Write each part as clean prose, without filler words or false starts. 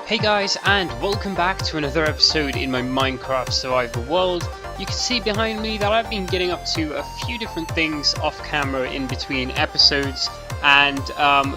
Hey guys, and welcome back to another episode in my Minecraft survival world. You can see behind me that I've been getting up to a few different things off camera in between episodes, and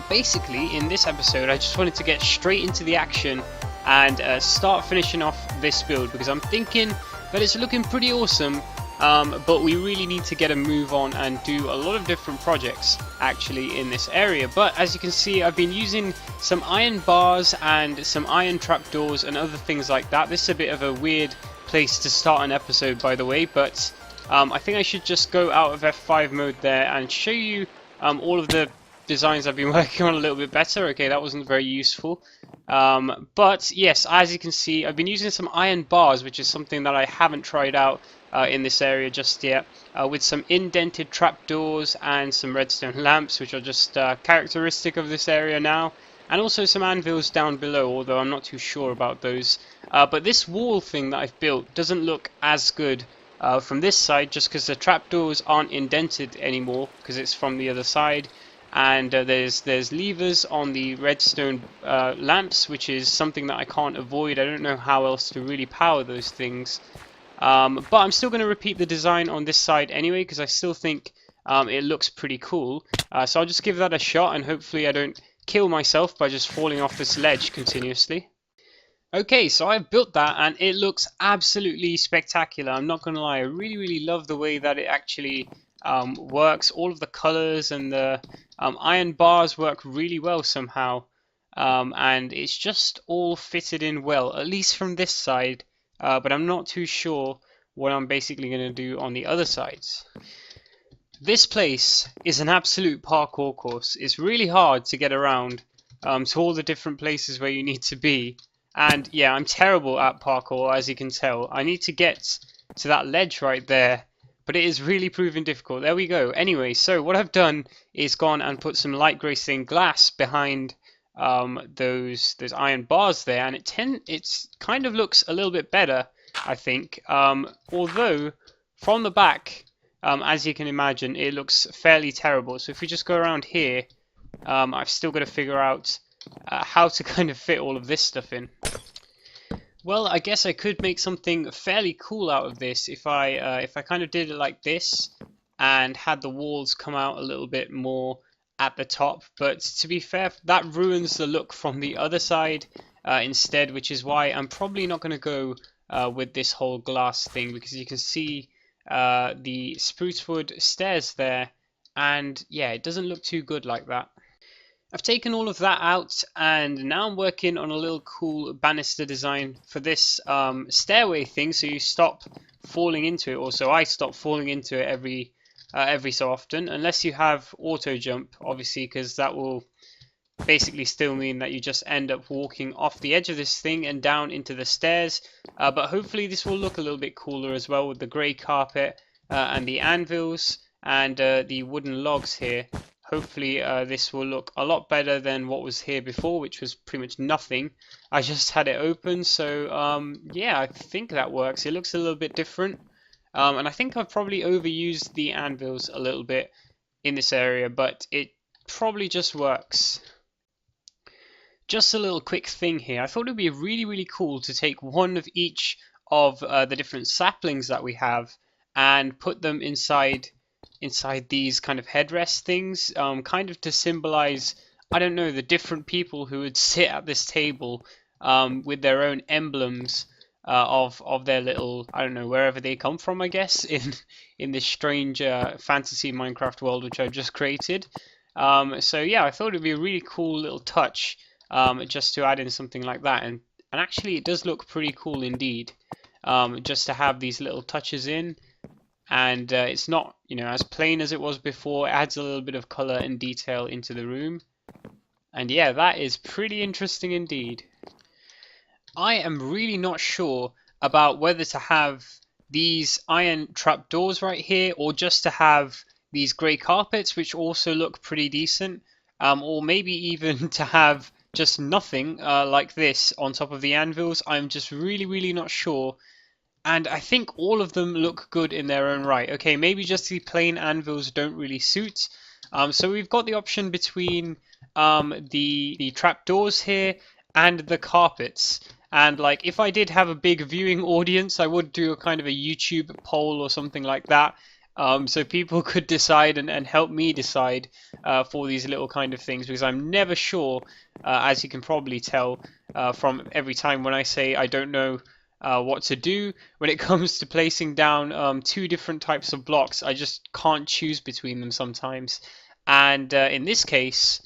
basically in this episode I just wanted to get straight into the action and start finishing off this build because I'm thinking that it's looking pretty awesome. But we really need to get a move on and do a lot of different projects actually in this area. But as you can see, I've been using some iron bars and some iron trapdoors and other things like that. This is a bit of a weird place to start an episode, by the way, but I think I should just go out of F5 mode there and show you all of the designs I've been working on a little bit better. Okay, that wasn't very useful. But yes, as you can see, I've been using some iron bars, which is something that I haven't tried out in this area just yet, with some indented trapdoors and some redstone lamps, which are just characteristic of this area now, and also some anvils down below, although I'm not too sure about those. But this wall thing that I've built doesn't look as good from this side, just because the trapdoors aren't indented anymore, because it's from the other side. And there's levers on the redstone lamps, which is something that I can't avoid. I don't know how else to really power those things. But I'm still going to repeat the design on this side anyway, because I still think it looks pretty cool. So I'll just give that a shot, and hopefully I don't kill myself by just falling off this ledge continuously. Okay, so I've built that, and it looks absolutely spectacular. I'm not going to lie, I really love the way that it actually works. All of the colors and the iron bars work really well somehow, and it's just all fitted in well, at least from this side. But I'm not too sure what I'm basically going to do on the other sides. This place is an absolute parkour course. It's really hard to get around to all the different places where you need to be. And yeah, I'm terrible at parkour, as you can tell. I need to get to that ledge right there, but it is really proving difficult. There we go. Anyway, so what I've done is gone and put some light grey stained glass behind those iron bars there, and it kind of looks a little bit better, I think. Although from the back, as you can imagine, it looks fairly terrible. So if we just go around here, I've still got to figure out how to kind of fit all of this stuff in. Well, I guess I could make something fairly cool out of this if I kind of did it like this and had the walls come out a little bit more at the top, but to be fair, that ruins the look from the other side instead, which is why I'm probably not going to go with this whole glass thing, because you can see the spruce wood stairs there, and yeah, it doesn't look too good like that. I've taken all of that out, and now I'm working on a little cool banister design for this stairway thing, so you stop falling into it, or so I stop falling into it every so often, unless you have auto jump, obviously, because that will basically still mean that you just end up walking off the edge of this thing and down into the stairs. But hopefully this will look a little bit cooler as well, with the grey carpet and the anvils and the wooden logs here. Hopefully this will look a lot better than what was here before, which was pretty much nothing. I just had it open, so yeah, I think that works. It looks a little bit different. And I think I've probably overused the anvils a little bit in this area, but it probably just works. Just a little quick thing here. I thought it would be really cool to take one of each of the different saplings that we have and put them inside these kind of headrest things, kind of to symbolize, I don't know, the different people who would sit at this table with their own emblems of their little, I don't know, wherever they come from, I guess, in this strange fantasy Minecraft world which I've just created. So yeah, I thought it'd be a really cool little touch just to add in something like that, and actually it does look pretty cool indeed, just to have these little touches in, and it's not, you know, as plain as it was before. It adds a little bit of color and detail into the room, and yeah, that is pretty interesting indeed. I am really not sure about whether to have these iron trapdoors right here, or just to have these grey carpets, which also look pretty decent, or maybe even to have just nothing like this on top of the anvils. I'm just really not sure, and I think all of them look good in their own right. Okay, maybe just the plain anvils don't really suit. So we've got the option between the trapdoors here and the carpets. And like, if I did have a big viewing audience, I would do a kind of a YouTube poll or something like that. So people could decide and help me decide for these little kind of things, because I'm never sure, as you can probably tell from every time when I say I don't know what to do when it comes to placing down two different types of blocks. I just can't choose between them sometimes. And in this case,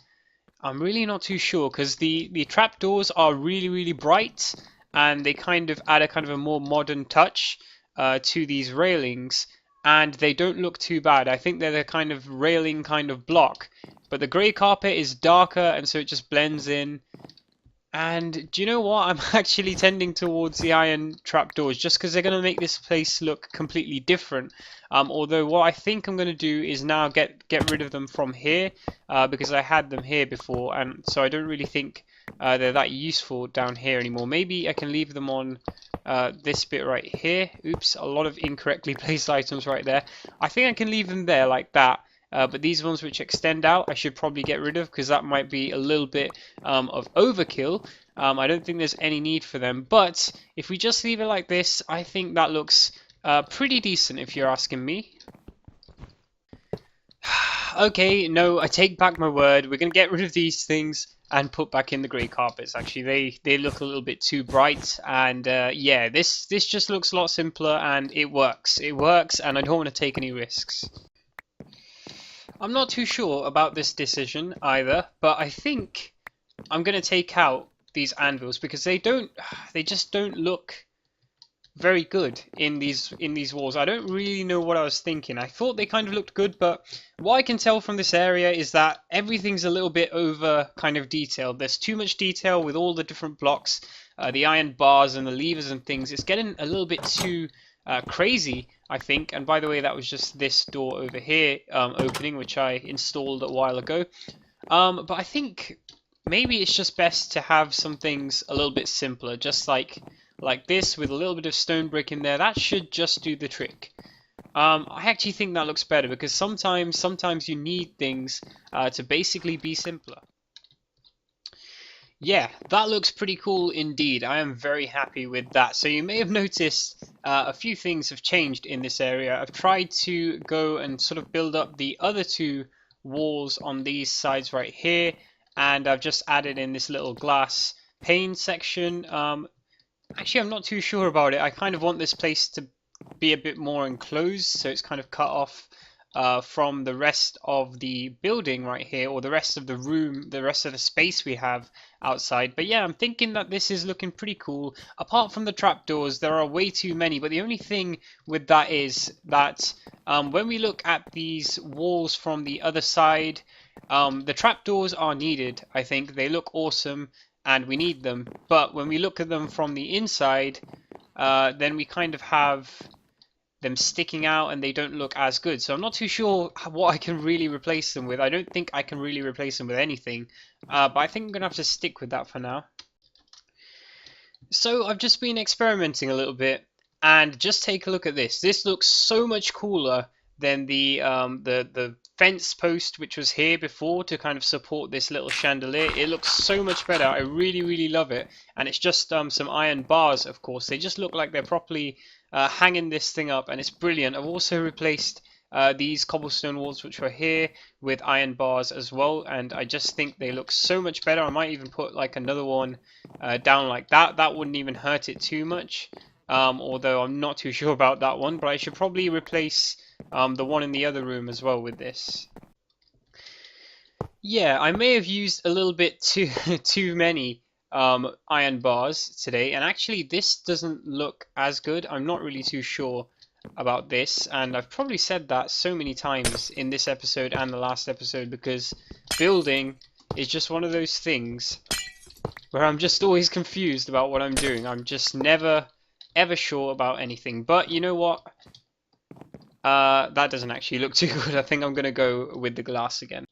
I'm really not too sure, because the trapdoors are really bright, and they kind of add a kind of a more modern touch to these railings, and they don't look too bad. I think they're the kind of railing kind of block, but the grey carpet is darker, and so it just blends in. And do you know what? I'm actually tending towards the iron trapdoors, just because they're going to make this place look completely different. Although what I think I'm going to do is now get rid of them from here, because I had them here before, and so I don't really think they're that useful down here anymore. Maybe I can leave them on this bit right here. Oops, a lot of incorrectly placed items right there. I think I can leave them there like that. But these ones which extend out, I should probably get rid of, because that might be a little bit of overkill. I don't think there's any need for them. But if we just leave it like this, I think that looks pretty decent, if you're asking me. Okay, no, I take back my word. We're going to get rid of these things and put back in the grey carpets. Actually, they look a little bit too bright, and yeah, this just looks a lot simpler, and it works. It works, and I don't want to take any risks. I'm not too sure about this decision either, but I think I'm going to take out these anvils, because they just don't look very good in these walls. I don't really know what I was thinking. I thought they kind of looked good, but what I can tell from this area is that everything's a little bit over kind of detailed. There's too much detail with all the different blocks, the iron bars and the levers and things. It's getting a little bit too crazy, I think. And by the way, that was just this door over here opening, which I installed a while ago. But I think maybe it's just best to have some things a little bit simpler, just like this, with a little bit of stone brick in there. That should just do the trick. I actually think that looks better, because sometimes you need things to basically be simpler. Yeah, that looks pretty cool indeed. I am very happy with that. So you may have noticed a few things have changed in this area. I've tried to go and sort of build up the other two walls on these sides right here, and I've just added in this little glass pane section. Actually, I'm not too sure about it. I kind of want this place to be a bit more enclosed, so it's kind of cut off from the rest of the building right here, or the rest of the room, the rest of the space we have outside. But yeah, I'm thinking that this is looking pretty cool. Apart from the trapdoors, there are way too many, but the only thing with that is that when we look at these walls from the other side, the trapdoors are needed. I think they look awesome and we need them, but when we look at them from the inside, then we kind of have them sticking out and they don't look as good. So I'm not too sure what I can really replace them with. I don't think I can really replace them with anything, but I think I'm gonna have to stick with that for now. So I've just been experimenting a little bit, and just take a look at this. This looks so much cooler than the fence post which was here before to kind of support this little chandelier. It looks so much better. I really love it, and it's just some iron bars. Of course, they just look like they're properly hanging this thing up, and it's brilliant. I've also replaced these cobblestone walls which were here with iron bars as well, and I just think they look so much better. I might even put like another one down like that. That wouldn't even hurt it too much, although I'm not too sure about that one. But I should probably replace the one in the other room as well with this. Yeah, I may have used a little bit too many iron bars today, and actually this doesn't look as good. I'm not really too sure about this, and I've probably said that so many times in this episode and the last episode, because building is just one of those things where I'm just always confused about what I'm doing. I'm just never ever sure about anything. But you know what? That doesn't actually look too good. I think I'm going to go with the glass again.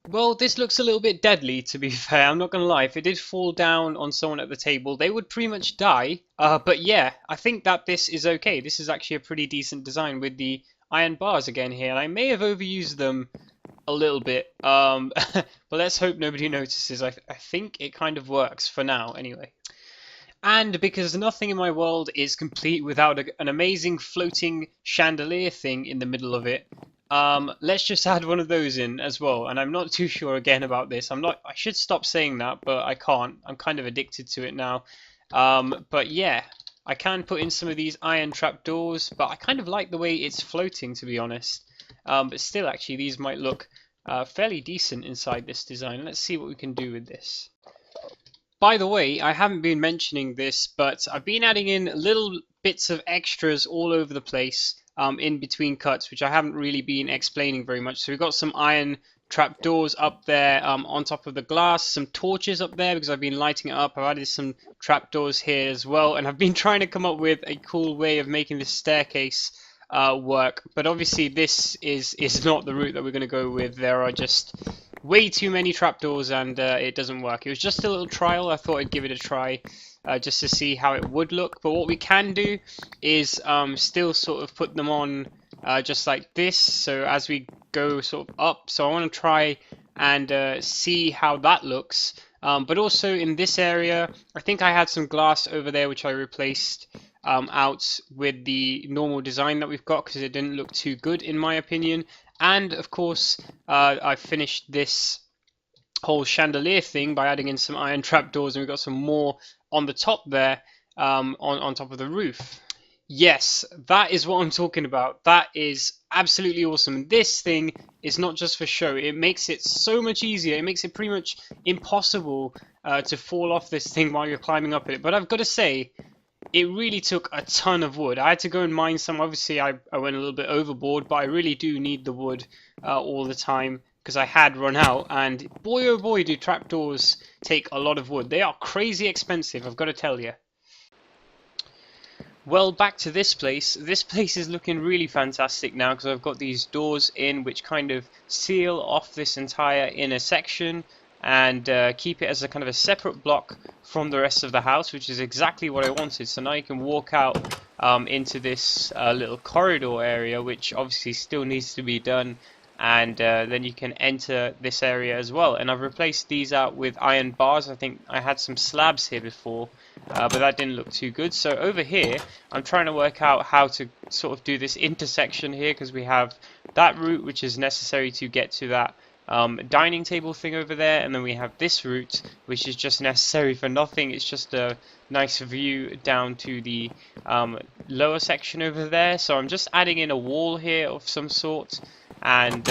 Well, this looks a little bit deadly, to be fair. I'm not going to lie. If it did fall down on someone at the table, they would pretty much die. But yeah, I think that this is okay. This is actually a pretty decent design with the iron bars again here. And I may have overused them a little bit, but let's hope nobody notices. I think it kind of works for now anyway. And because nothing in my world is complete without an amazing floating chandelier thing in the middle of it, let's just add one of those in as well. And I'm not too sure again about this. I should stop saying that, but I can't. I'm kind of addicted to it now. But yeah, I can put in some of these iron trapdoors, but I kind of like the way it's floating, to be honest. But still, actually, these might look fairly decent inside this design. Let's see what we can do with this. By the way, I haven't been mentioning this, but I've been adding in little bits of extras all over the place in between cuts, which I haven't really been explaining very much. So we've got some iron trapdoors up there on top of the glass, some torches up there because I've been lighting it up. I've added some trapdoors here as well, and I've been trying to come up with a cool way of making this staircase work. But obviously this is not the route that we're going to go with. There are just way too many trapdoors and it doesn't work. It was just a little trial. I thought I'd give it a try just to see how it would look. But what we can do is still sort of put them on just like this. So as we go sort of up, so I want to try and see how that looks. But also in this area, I think I had some glass over there which I replaced out with the normal design that we've got because it didn't look too good in my opinion. And of course, I finished this whole chandelier thing by adding in some iron trapdoors, and we've got some more on the top there, on top of the roof. Yes, that is what I'm talking about. That is absolutely awesome. This thing is not just for show. It makes it so much easier. It makes it pretty much impossible to fall off this thing while you're climbing up it. But I've got to say, it really took a ton of wood. I had to go and mine some. Obviously, I went a little bit overboard, but I really do need the wood all the time because I had run out. And boy, oh boy, do trapdoors take a lot of wood. They are crazy expensive, I've got to tell you. Well, back to this place. This place is looking really fantastic now because I've got these doors in which kind of seal off this entire inner section and keep it as a kind of a separate block from the rest of the house, which is exactly what I wanted. So now you can walk out into this little corridor area, which obviously still needs to be done, and then you can enter this area as well. And I've replaced these out with iron bars. I think I had some slabs here before, but that didn't look too good. So over here, I'm trying to work out how to sort of do this intersection here, because we have that route which is necessary to get to that dining table thing over there, and then we have this route which is just necessary for nothing. It's just a nice view down to the lower section over there. So I'm just adding in a wall here of some sort and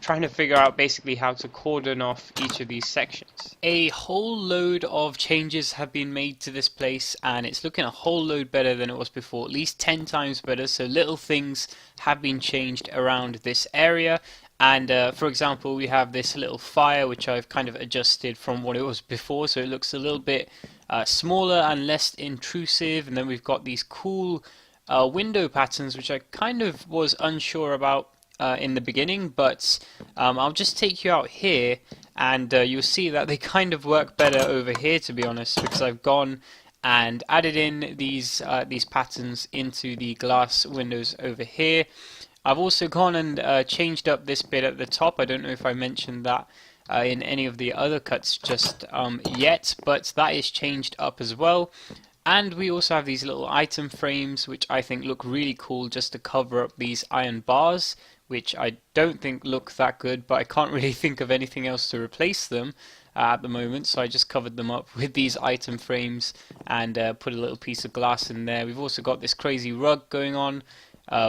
trying to figure out basically how to cordon off each of these sections. A whole load of changes have been made to this place, and it's looking a whole load better than it was before, at least 10 times better. So little things have been changed around this area. And for example, we have this little fire which I've kind of adjusted from what it was before, so it looks a little bit smaller and less intrusive. And then we've got these cool window patterns which I kind of was unsure about in the beginning, but I'll just take you out here and you'll see that they kind of work better over here, to be honest, because I've gone and added in these patterns into the glass windows over here. I've also gone and changed up this bit at the top. I don't know if I mentioned that in any of the other cuts just yet, but that is changed up as well. And we also have these little item frames which I think look really cool just to cover up these iron bars, which I don't think look that good, but I can't really think of anything else to replace them at the moment, so I just covered them up with these item frames and put a little piece of glass in there. We've also got this crazy rug going on,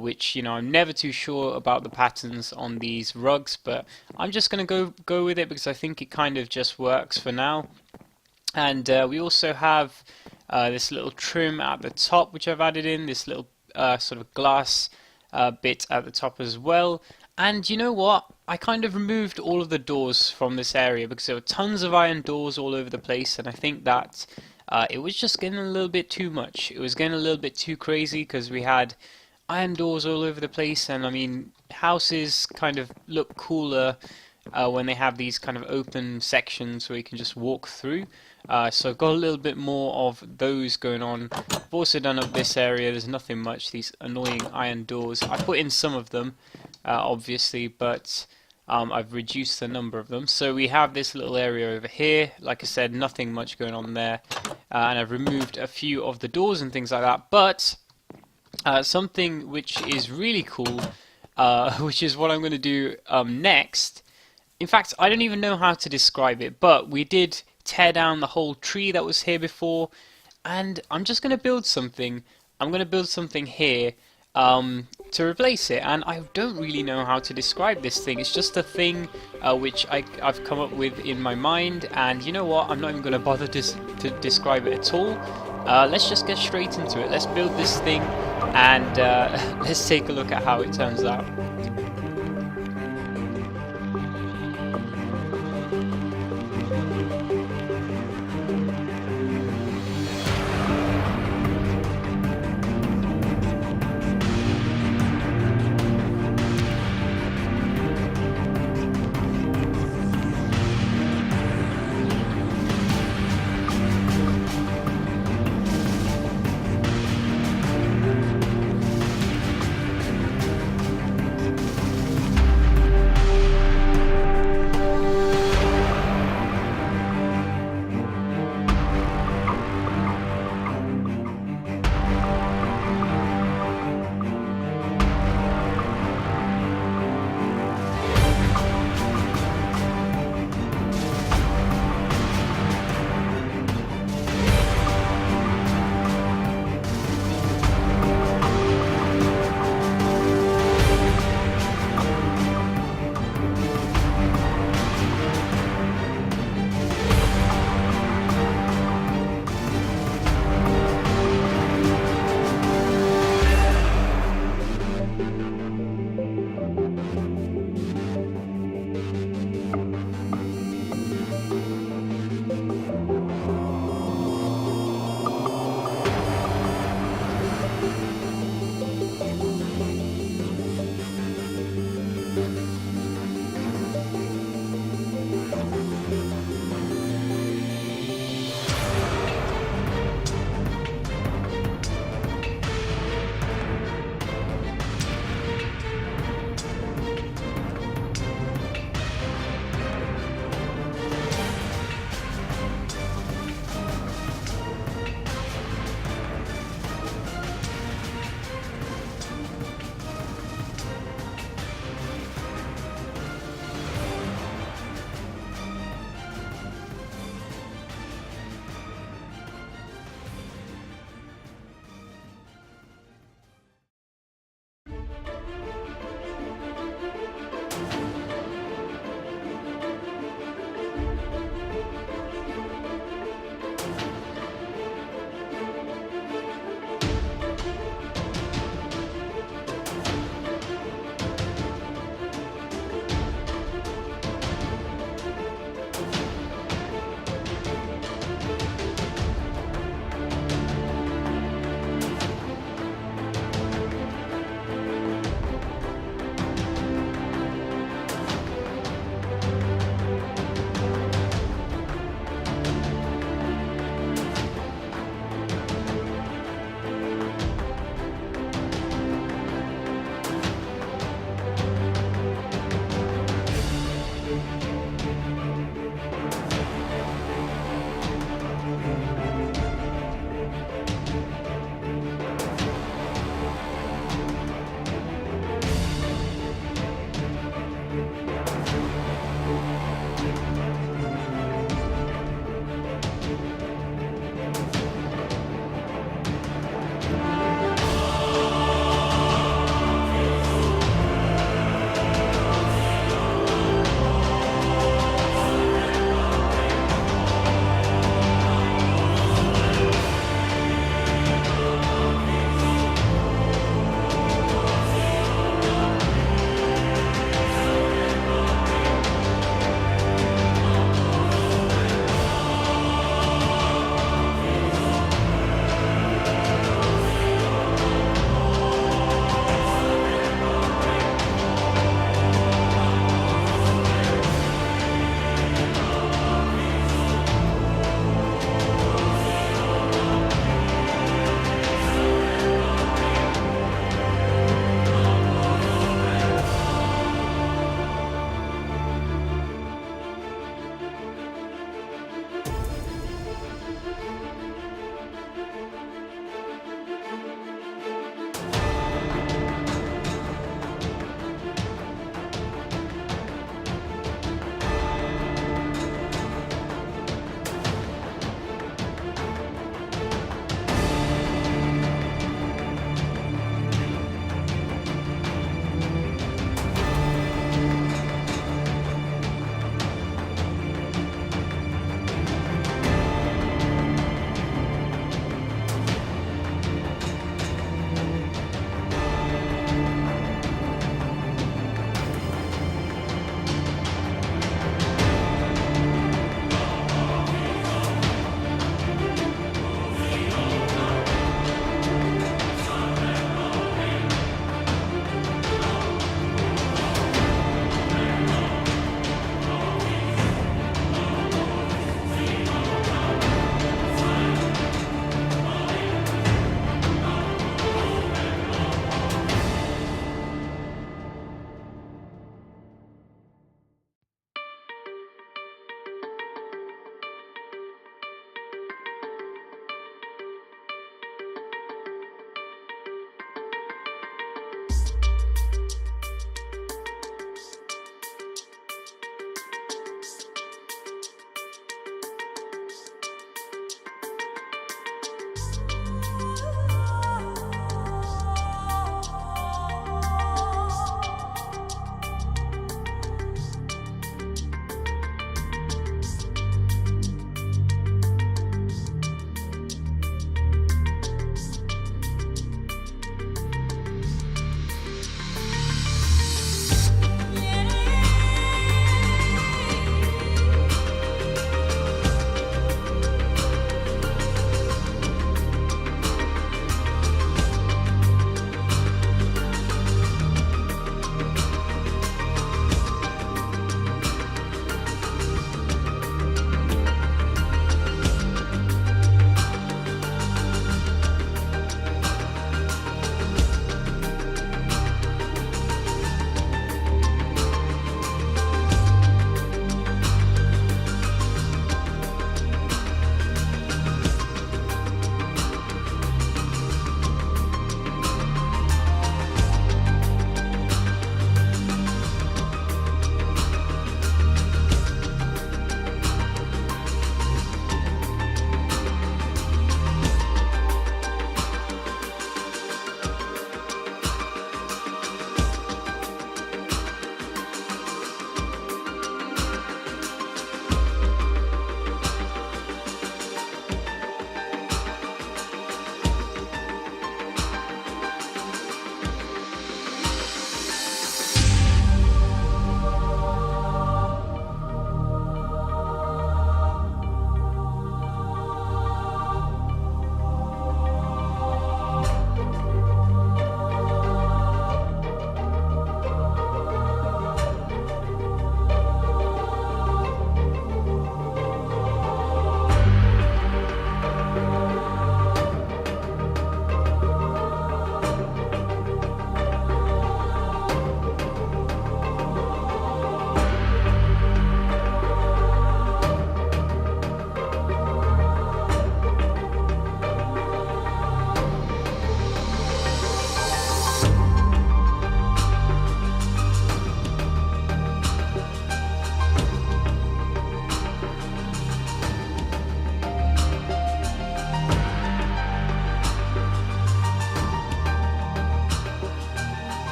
which, you know, I'm never too sure about the patterns on these rugs, but I'm just going to go with it because I think it kind of just works for now. And we also have this little trim at the top which I've added in, this little sort of glass bit at the top as well. And you know what? I kind of removed all of the doors from this area because there were tons of iron doors all over the place, and I think that it was just getting a little bit too much. It was getting a little bit too crazy because we had iron doors all over the place, and I mean, houses kind of look cooler when they have these kind of open sections where you can just walk through. So I've got a little bit more of those going on. I've also done up this area. There's nothing much, these annoying iron doors. I put in some of them, obviously, but I've reduced the number of them. So we have this little area over here. Like I said, nothing much going on there. And I've removed a few of the doors and things like that. But something which is really cool, which is what I'm going to do next. In fact, I don't even know how to describe it, but we did tear down the whole tree that was here before, and I'm just going to build something. I'm going to build something here to replace it, and I don't really know how to describe this thing. It's just a thing which I've come up with in my mind, and you know what? I'm not even going to bother to describe it at all. Let's just get straight into it. Let's build this thing, and let's take a look at how it turns out.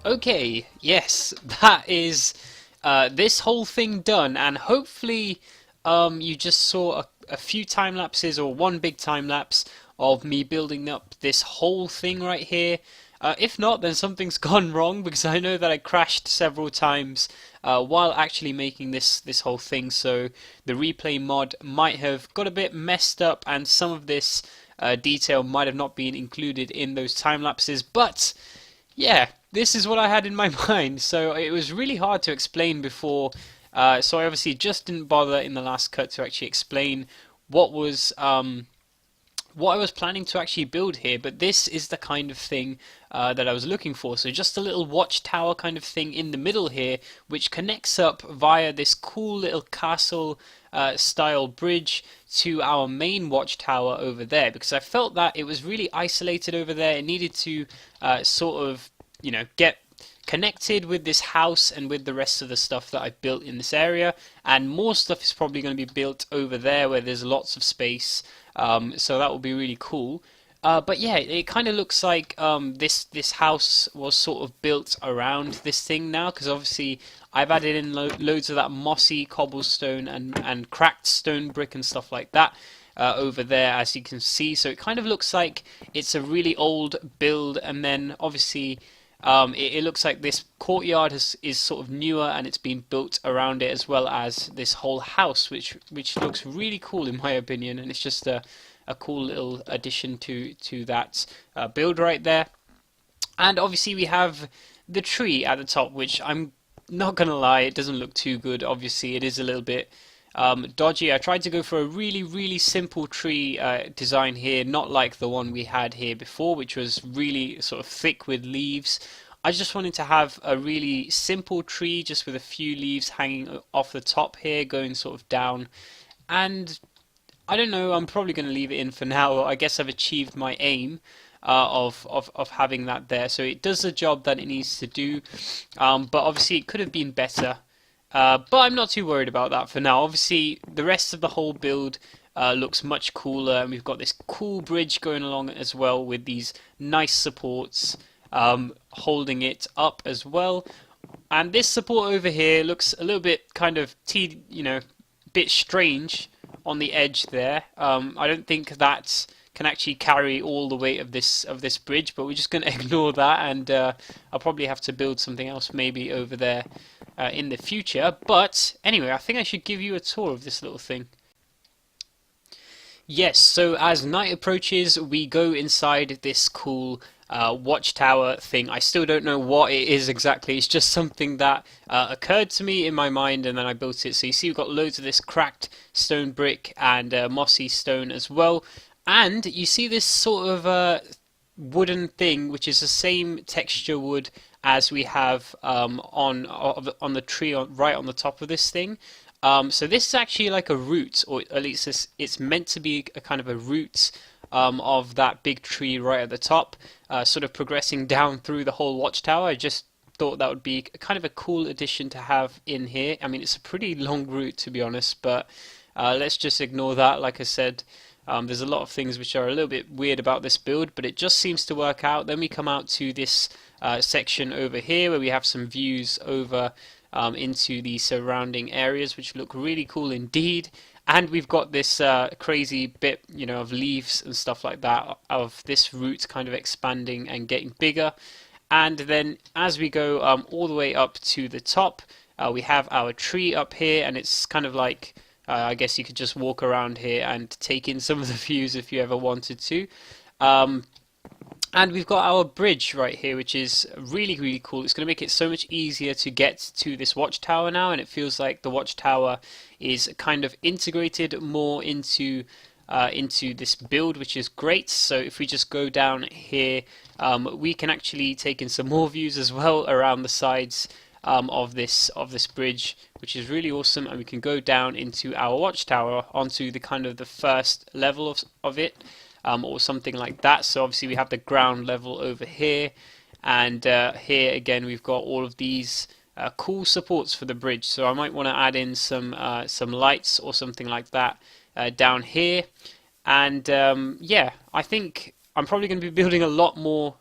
Okay, yes, that is this whole thing done, and hopefully you just saw a few time lapses or one big time lapse of me building up this whole thing right here. If not, then something's gone wrong because I know that I crashed several times while actually making this whole thing. So the replay mod might have got a bit messed up, and some of this detail might have not been included in those time lapses, but yeah, this is what I had in my mind. So it was really hard to explain before. So I obviously just didn't bother in the last cut to actually explain what was what I was planning to actually build here. But this is the kind of thing that I was looking for. So just a little watchtower kind of thing in the middle here, which connects up via this cool little castle style bridge to our main watchtower over there, because I felt that it was really isolated over there. It needed to sort of, get connected with this house and with the rest of the stuff that I built in this area, and more stuff is probably going to be built over there where there's lots of space, so that will be really cool. But yeah, it kind of looks like this house was sort of built around this thing now, because obviously I've added in loads of that mossy cobblestone and cracked stone brick and stuff like that over there, as you can see. So it kind of looks like it's a really old build, and then obviously it looks like this courtyard is sort of newer, and it's been built around it, as well as this whole house, which looks really cool in my opinion, and it's just a cool little addition to that build right there. And obviously we have the tree at the top, which I'm not gonna lie, it doesn't look too good. Obviously it is a little bit dodgy. I tried to go for a really simple tree design here, not like the one we had here before, which was really sort of thick with leaves. I just wanted to have a really simple tree, just with a few leaves hanging off the top here, going sort of down. And I don't know, I'm probably going to leave it in for now. I guess I've achieved my aim of having that there. So it does the job that it needs to do, but obviously it could have been better. But I'm not too worried about that for now. Obviously, the rest of the whole build looks much cooler, and we've got this cool bridge going along as well with these nice supports holding it up as well. And this support over here looks a little bit kind of bit strange on the edge there. I don't think that can actually carry all the weight of this bridge, but we're just going to ignore that, and I'll probably have to build something else maybe over there in the future. But anyway, I think I should give you a tour of this little thing. Yes, so as night approaches, we go inside this cool watchtower thing. I still don't know what it is exactly. It's just something that occurred to me in my mind, and then I built it. So you see we've got loads of this cracked stone brick and mossy stone as well. And you see this sort of wooden thing, which is the same texture wood as we have on the tree right on the top of this thing. So this is actually like a root, or at least it's meant to be a kind of a root of that big tree right at the top, sort of progressing down through the whole watchtower. I just thought that would be kind of a cool addition to have in here. I mean, it's a pretty long route to be honest, but let's just ignore that. Like I said, there's a lot of things which are a little bit weird about this build, but it just seems to work out. Then we come out to this section over here where we have some views over into the surrounding areas, which look really cool indeed. And we've got this crazy bit, of leaves and stuff like that, of this root kind of expanding and getting bigger. And then as we go all the way up to the top, we have our tree up here, and it's kind of like, I guess you could just walk around here and take in some of the views if you ever wanted to. And we've got our bridge right here, which is really cool. It's going to make it so much easier to get to this watchtower now, and it feels like the watchtower is kind of integrated more into this build, which is great. So if we just go down here, we can actually take in some more views as well around the sides of this bridge, which is really awesome. And we can go down into our watchtower onto the kind of the first level of it. Or something like that. So obviously we have the ground level over here, and here again we've got all of these cool supports for the bridge. So I might want to add in some lights or something like that down here. And yeah, I think I'm probably going to be building a lot more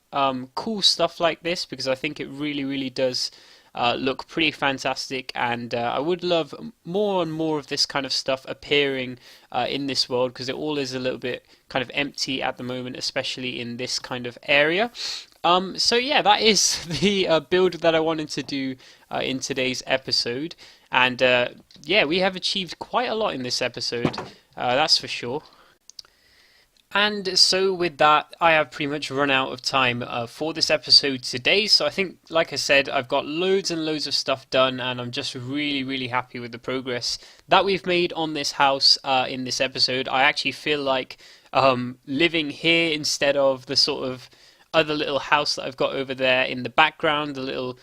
cool stuff like this because I think it really does look pretty fantastic, and I would love more and more of this kind of stuff appearing in this world because it all is a little bit kind of empty at the moment, especially in this kind of area. So yeah, that is the build that I wanted to do in today's episode, and yeah, we have achieved quite a lot in this episode, that's for sure. And so with that, I have pretty much run out of time for this episode today. So I think, like I said, I've got loads and loads of stuff done, and I'm just really happy with the progress that we've made on this house in this episode. I actually feel like living here instead of the sort of other little house that I've got over there in the background, the little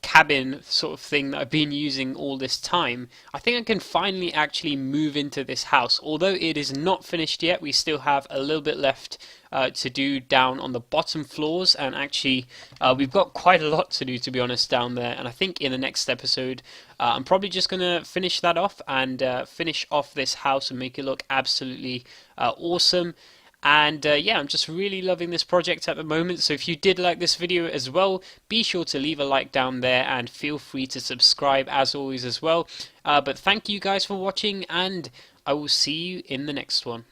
cabin sort of thing that I've been using all this time. I think I can finally actually move into this house. Although it is not finished yet, we still have a little bit left to do down on the bottom floors, and actually we've got quite a lot to do, to be honest, down there. And I think in the next episode I'm probably just going to finish that off and finish off this house and make it look absolutely awesome. And yeah, I'm just really loving this project at the moment. So if you did like this video as well, be sure to leave a like down there and feel free to subscribe as always as well. But thank you guys for watching, and I will see you in the next one.